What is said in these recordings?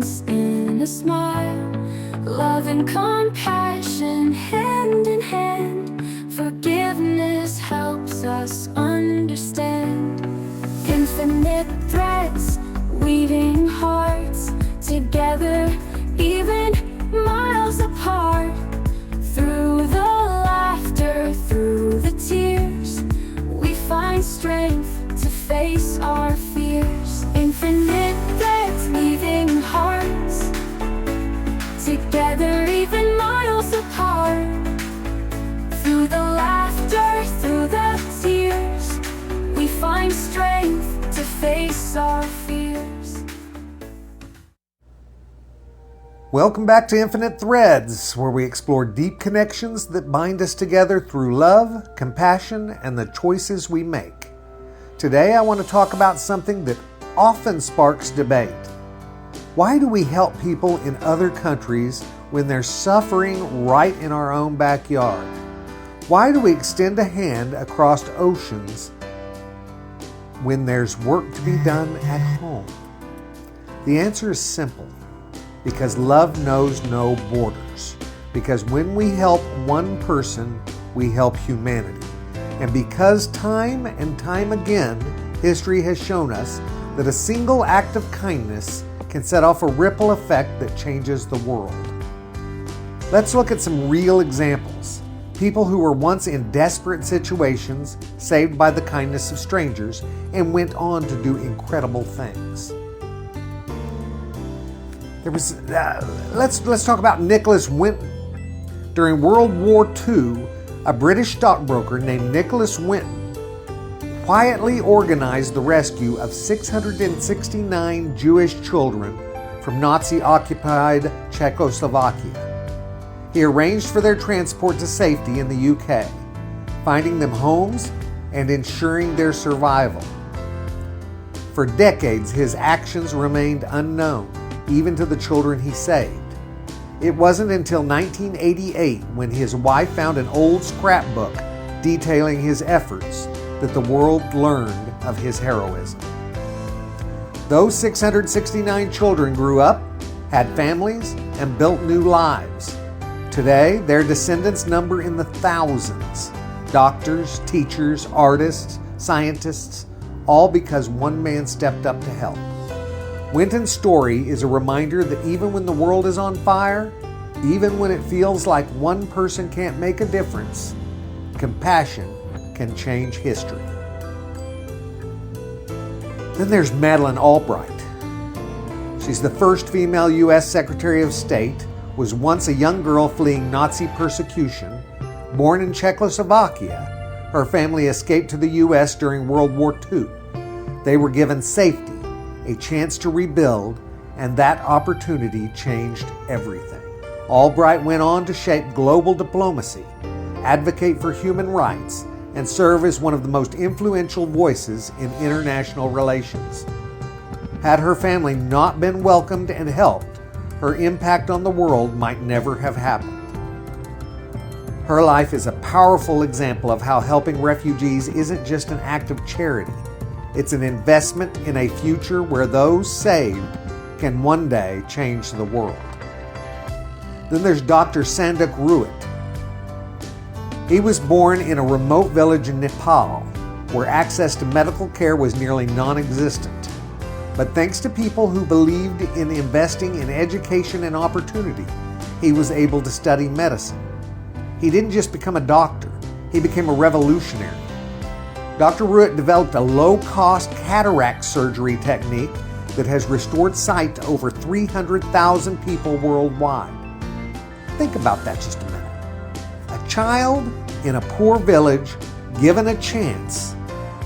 difference in a smile. Love and compassion hand in hand. Forgiveness helps us understand. Infinite threads weaving hearts together, even miles apart. Through the laughter, through the tears, we find strength to face our fears. Infinite threads weaving hearts together, even miles apart. Through the laughter, through the tears, we find strength to face our fears. Welcome back to Infinite Threads, where we explore deep connections that bind us together through love, compassion, and the choices we make. Today I want to talk about something that often sparks debate. Why do we help people in other countries when they're suffering right in our own backyard? Why do we extend a hand across oceans when there's work to be done at home? The answer is simple. Because love knows no borders. Because when we help one person, we help humanity. And because time and time again, history has shown us that a single act of kindness can set off a ripple effect that changes the world. Let's look at some real examples. People who were once in desperate situations, saved by the kindness of strangers, and went on to do incredible things. Let's talk about Nicholas Winton. During World War II, a British stockbroker named Nicholas Winton quietly organized the rescue of 669 Jewish children from Nazi-occupied Czechoslovakia. He arranged for their transport to safety in the UK, finding them homes and ensuring their survival. For decades, his actions remained unknown, even to the children he saved. It wasn't until 1988 when his wife found an old scrapbook detailing his efforts that the world learned of his heroism. Those 669 children grew up, had families, and built new lives. Today, their descendants number in the thousands. Doctors, teachers, artists, scientists, all because one man stepped up to help. Winton's story is a reminder that even when the world is on fire, even when it feels like one person can't make a difference, compassion can change history. Then there's Madeleine Albright. She's the first female U.S. Secretary of State, was once a young girl fleeing Nazi persecution. Born in Czechoslovakia, her family escaped to the U.S. during World War II. They were given safety, a chance to rebuild, and that opportunity changed everything. Albright went on to shape global diplomacy, advocate for human rights, and serve as one of the most influential voices in international relations. Had her family not been welcomed and helped, her impact on the world might never have happened. Her life is a powerful example of how helping refugees isn't just an act of charity. It's an investment in a future where those saved can one day change the world. Then there's Dr. Sandak Ruit. He was born in a remote village in Nepal, where access to medical care was nearly non-existent. But thanks to people who believed in investing in education and opportunity, he was able to study medicine. He didn't just become a doctor, he became a revolutionary. Dr. Ruit developed a low-cost cataract surgery technique that has restored sight to over 300,000 people worldwide. Think about that just a minute. A child in a poor village, given a chance,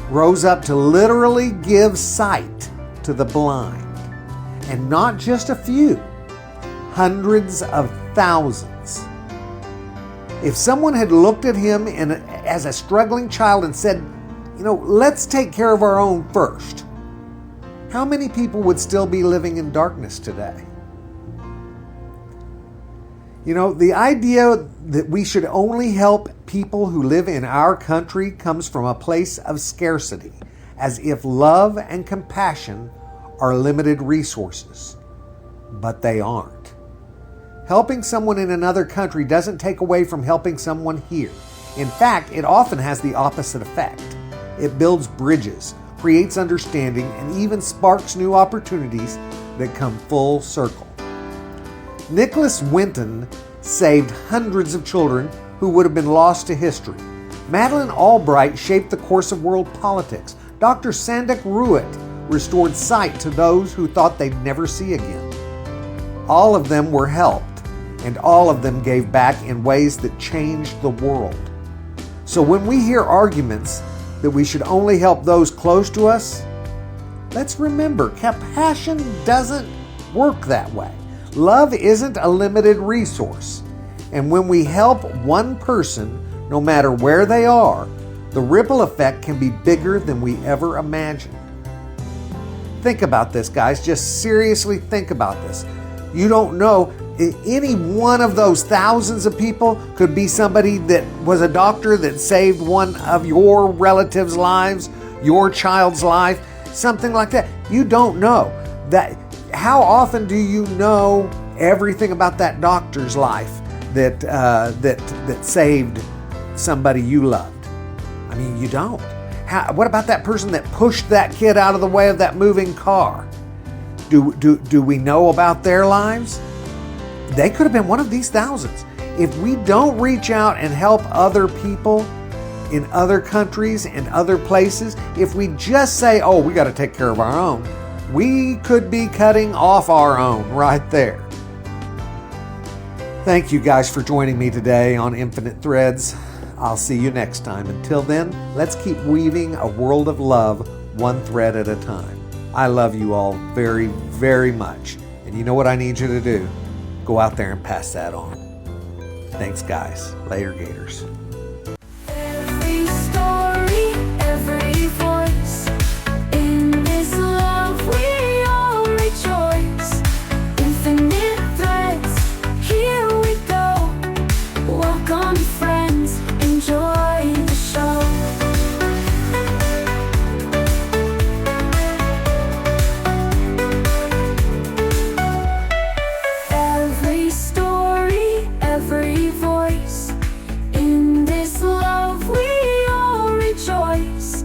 rose up to literally give sight to the blind. And not just a few, hundreds of thousands. If someone had looked at him as a struggling child and said, let's take care of our own first, how many people would still be living in darkness today? The idea that we should only help people who live in our country comes from a place of scarcity, as if love and compassion are limited resources. but they aren't. Helping someone in another country doesn't take away from helping someone here. In fact, it often has the opposite effect. It builds bridges, creates understanding, and even sparks new opportunities that come full circle. Nicholas Winton saved hundreds of children who would have been lost to history. Madeleine Albright shaped the course of world politics. Dr. Sandak Ruit restored sight to those who thought they'd never see again. All of them were helped, and all of them gave back in ways that changed the world. So when we hear arguments that we should only help those close to us, let's remember, compassion doesn't work that way. Love isn't a limited resource. And when we help one person, no matter where they are, the ripple effect can be bigger than we ever imagined. Think about this, guys. Just seriously think about this. You don't know, any one of those thousands of people could be somebody that was a doctor that saved one of your relatives' lives, your child's life, something like that. You don't know that. How often do you know everything about that doctor's life that saved somebody you loved? I mean, you don't. What about that person that pushed that kid out of the way of that moving car? Do we know about their lives? They could have been one of these thousands. If we don't reach out and help other people in other countries and other places, if we just say, oh, we got to take care of our own, we could be cutting off our own right there. Thank you guys for joining me today on Infinite Threads. I'll see you next time. Until then, let's keep weaving a world of love one thread at a time. I love you all very, very much. And you know what I need you to do? Go out there and pass that on. Thanks, guys. Later, Gators. Every story, every voice, in this love we all rejoice. Infinite threads, here we go. Welcome friends, enjoy the show. Every story, every voice, in this love we all rejoice.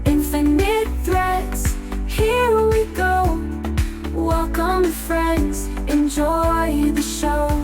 Infinite threads, here we go. Welcome friends, enjoy the show.